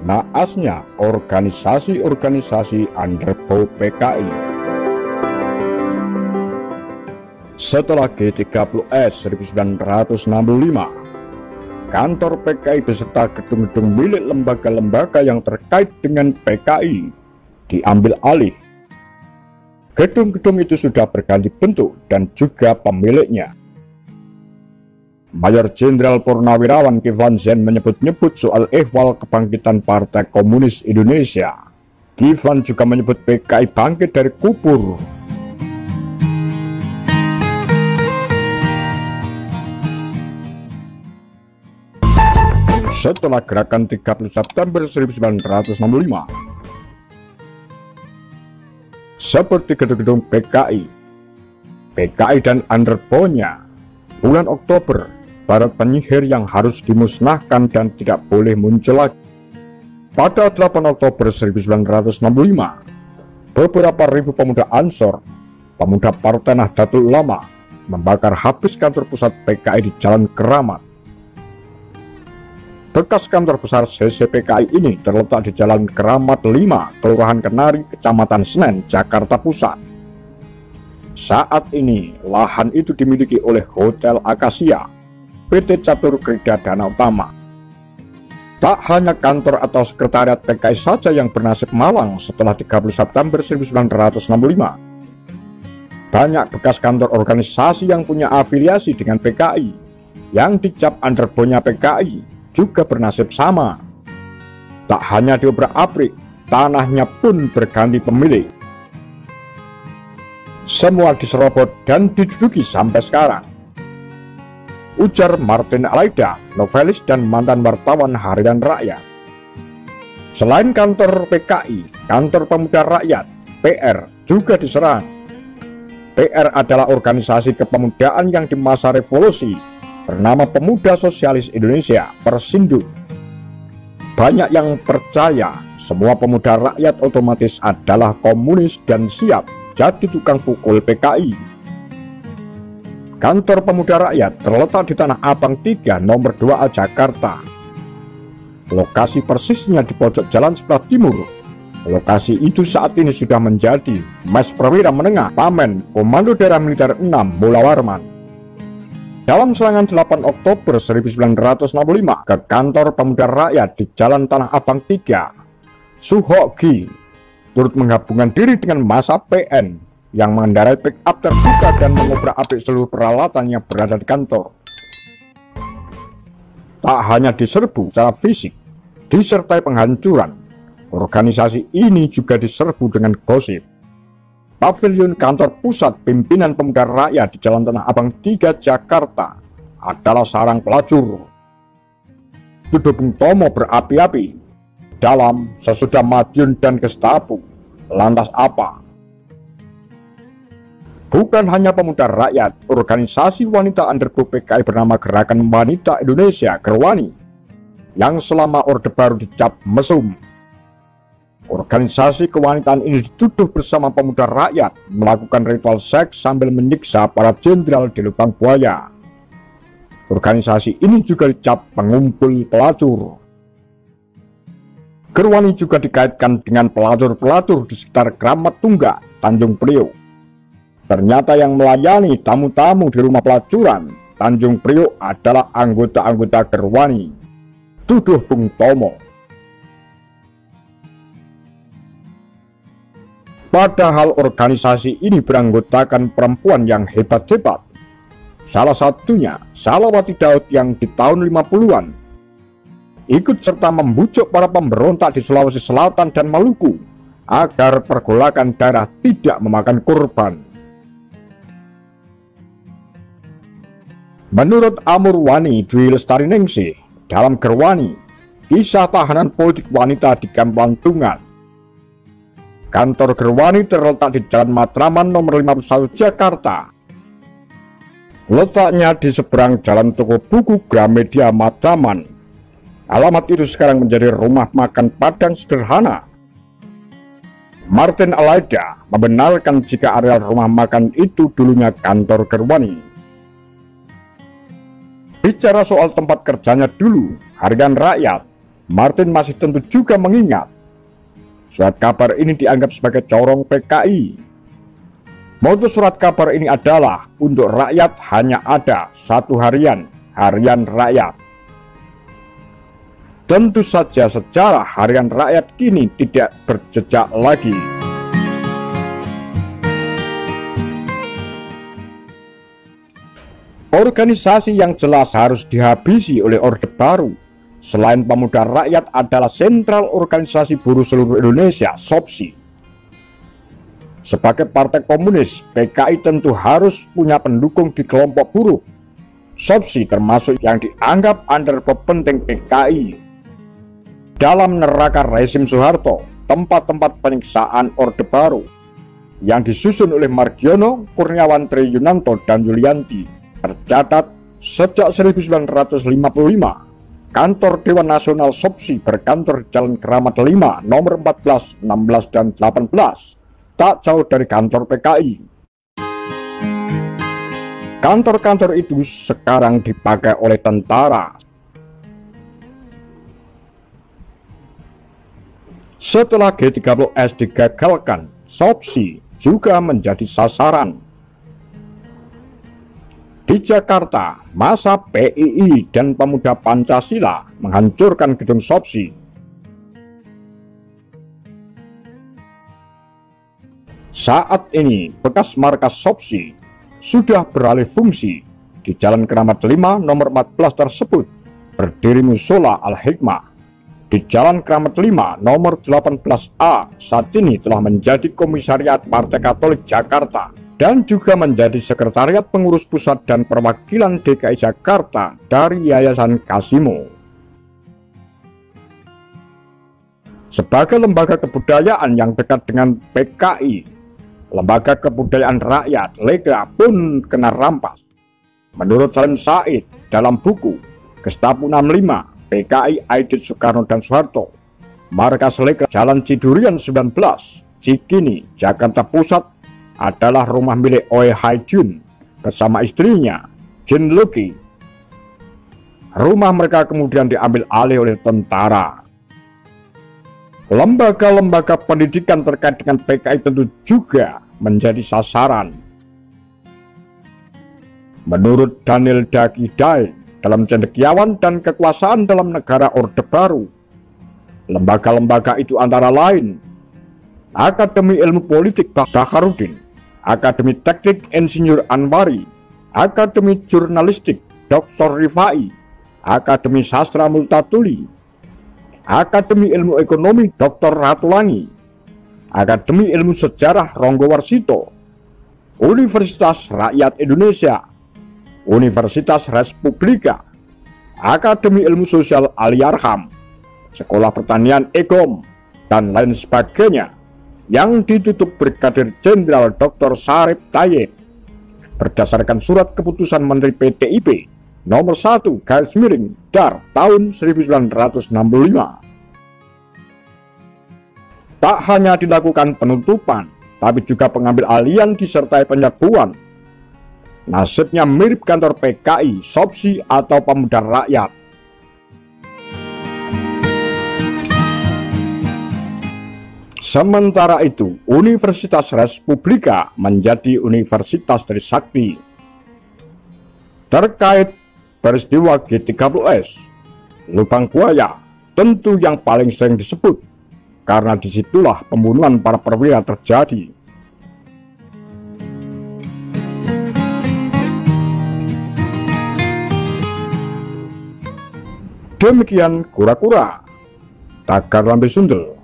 naasnya organisasi-organisasi underbau PKI. Setelah G30S 1965, kantor PKI beserta gedung-gedung milik lembaga-lembaga yang terkait dengan PKI diambil alih. Gedung-gedung itu sudah berganti bentuk dan juga pemiliknya. Mayor Jenderal Purnawirawan Kiflan Zain menyebut-nyebut soal ehwal kebangkitan Partai Komunis Indonesia. Kiflan juga menyebut PKI bangkit dari kubur. Setelah gerakan 30 September 1965, seperti gedung-gedung PKI dan underbau-nya, bulan Oktober, barat penyihir yang harus dimusnahkan dan tidak boleh muncul lagi. Pada 8 Oktober 1965, beberapa ribu pemuda Ansor, pemuda Partai Nahdlatul Ulama, membakar habis kantor pusat PKI di Jalan Keramat. Bekas kantor besar CCPKI ini terletak di Jalan Keramat 5, Kelurahan Kenari, Kecamatan Senen, Jakarta Pusat. Saat ini, lahan itu dimiliki oleh Hotel Akasia, PT Catur Krida Dana Utama. Tak hanya kantor atau sekretariat PKI saja yang bernasib malang setelah 30 September 1965. Banyak bekas kantor organisasi yang punya afiliasi dengan PKI, yang dicap underbau-nya PKI, juga bernasib sama. Tak hanya diobrak-abrik, tanahnya pun berganti pemilik. Semua diserobot dan diduduki sampai sekarang, ujar Martin Alaida, novelis dan mantan wartawan Harian Rakyat. Selain kantor PKI, kantor Pemuda Rakyat, PR, juga diserang. PR adalah organisasi kepemudaan yang di masa revolusi bernama Pemuda Sosialis Indonesia, Persindo. Banyak yang percaya semua pemuda rakyat otomatis adalah komunis dan siap jadi tukang pukul PKI. Kantor Pemuda Rakyat terletak di Tanah Abang 3 nomor 2A Jakarta. Lokasi persisnya di pojok jalan sebelah timur. Lokasi itu saat ini sudah menjadi Mes Perwira Menengah Pamen Komando Daerah Militer 6 Mula Warman. Dalam serangan 8 Oktober 1965 ke kantor Pemuda Rakyat di Jalan Tanah Abang 3, Suhoki turut menggabungkan diri dengan massa PN yang mengendarai pick-up terbuka dan mengobrak-abrik seluruh peralatan yang berada di kantor. Tak hanya diserbu secara fisik, disertai penghancuran, organisasi ini juga diserbu dengan gosip. Pavilion kantor pusat pimpinan Pemuda Rakyat di Jalan Tanah Abang 3 Jakarta adalah sarang pelacur. Tuduh Bung Tomo berapi-api dalam sesudah Madiun dan Gestapo. Lantas apa? Bukan hanya Pemuda Rakyat, organisasi wanita underbau PKI bernama Gerakan Wanita Indonesia Gerwani yang selama Orde Baru dicap mesum. Organisasi kewanitaan ini dituduh bersama pemuda rakyat melakukan ritual seks sambil menyiksa para jenderal di lubang buaya. Organisasi ini juga dicap pengumpul pelacur. Gerwani juga dikaitkan dengan pelacur-pelacur di sekitar Kramat Tunggak, Tanjung Priok. Ternyata yang melayani tamu-tamu di rumah pelacuran Tanjung Priok adalah anggota-anggota Gerwani, tuduh Bung Tomo. Padahal organisasi ini beranggotakan perempuan yang hebat-hebat. Salah satunya Salawati Daud yang di tahun 50-an ikut serta membujuk para pemberontak di Sulawesi Selatan dan Maluku agar pergolakan daerah tidak memakan korban. Menurut Amurwani Dwi Lestariningsih dalam Gerwani, kisah tahanan politik wanita di Kamp Lantungan. Kantor Gerwani terletak di Jalan Matraman nomor 51 Jakarta. Letaknya di seberang Jalan Toko Buku Gramedia Matraman. Alamat itu sekarang menjadi rumah makan Padang sederhana. Martin Alaida membenarkan jika areal rumah makan itu dulunya kantor Gerwani. Bicara soal tempat kerjanya dulu, Harian Rakyat Martin masih tentu juga mengingat surat kabar ini dianggap sebagai corong PKI. Moto surat kabar ini adalah untuk rakyat hanya ada satu harian, harian rakyat. Tentu saja sejarah harian rakyat kini tidak berjejak lagi. Organisasi yang jelas harus dihabisi oleh Orde Baru selain Pemuda Rakyat adalah Sentral Organisasi Buruh Seluruh Indonesia, SOPSI. Sebagai partai komunis, PKI tentu harus punya pendukung di kelompok buruh. SOPSI termasuk yang dianggap underdog penting PKI. Dalam neraka rezim Soeharto, tempat-tempat penyiksaan Orde Baru yang disusun oleh Margiono, Kurniawan Triyunanto, dan Yulianti, tercatat sejak 1955, kantor Dewan Nasional SOPSI berkantor di Jalan Keramat 5, nomor 14, 16, dan 18, tak jauh dari kantor PKI. Kantor-kantor itu sekarang dipakai oleh tentara. Setelah G30S digagalkan, SOPSI juga menjadi sasaran. Di Jakarta, masa PII dan Pemuda Pancasila menghancurkan gedung SOPSI. Saat ini, bekas markas SOPSI sudah beralih fungsi. Di Jalan Keramat 5 nomor 14 tersebut berdiri Musola Al-Hikmah. Di Jalan Keramat 5 nomor 18A saat ini telah menjadi Komisariat Partai Katolik Jakarta dan juga menjadi Sekretariat Pengurus Pusat dan Perwakilan DKI Jakarta dari Yayasan Kasimo. Sebagai lembaga kebudayaan yang dekat dengan PKI, lembaga kebudayaan rakyat Lega pun kena rampas. Menurut Salim Said dalam buku Gestapo 65, PKI Aidit Soekarno dan Soeharto, markas Lega Jalan Cidurian 19, Cikini, Jakarta Pusat adalah rumah milik Oi Hai Jun bersama istrinya Jin Luki. Rumah mereka kemudian diambil alih oleh tentara. Lembaga-lembaga pendidikan terkait dengan PKI tentu juga menjadi sasaran. Menurut Daniel Dakidain dalam Cendekiawan dan Kekuasaan dalam Negara Orde Baru, lembaga-lembaga itu antara lain Akademi Ilmu Politik Bakharudin, Akademi Teknik Insinyur Anwari, Akademi Jurnalistik Dr. Rifai, Akademi Sastra Multatuli, Akademi Ilmu Ekonomi Dr. Ratulangi, Akademi Ilmu Sejarah Ronggo Warsito, Universitas Rakyat Indonesia, Universitas Respublika, Akademi Ilmu Sosial Ali Arham, Sekolah Pertanian Ekom, dan lain sebagainya, yang ditutup Brigadir Jenderal Dr. Syarif Tayyip berdasarkan surat keputusan Menteri PTIP nomor 1/Dar tahun 1965. Tak hanya dilakukan penutupan, tapi juga pengambil alihan disertai penyerbuan. Nasibnya mirip kantor PKI, SOPSI, atau Pemuda Rakyat. Sementara itu, Universitas Respublika menjadi Universitas Trisakti. Terkait peristiwa G30S, lubang buaya tentu yang paling sering disebut, karena disitulah pembunuhan para perwira terjadi. Demikian kura-kura, tagar lambe sundel.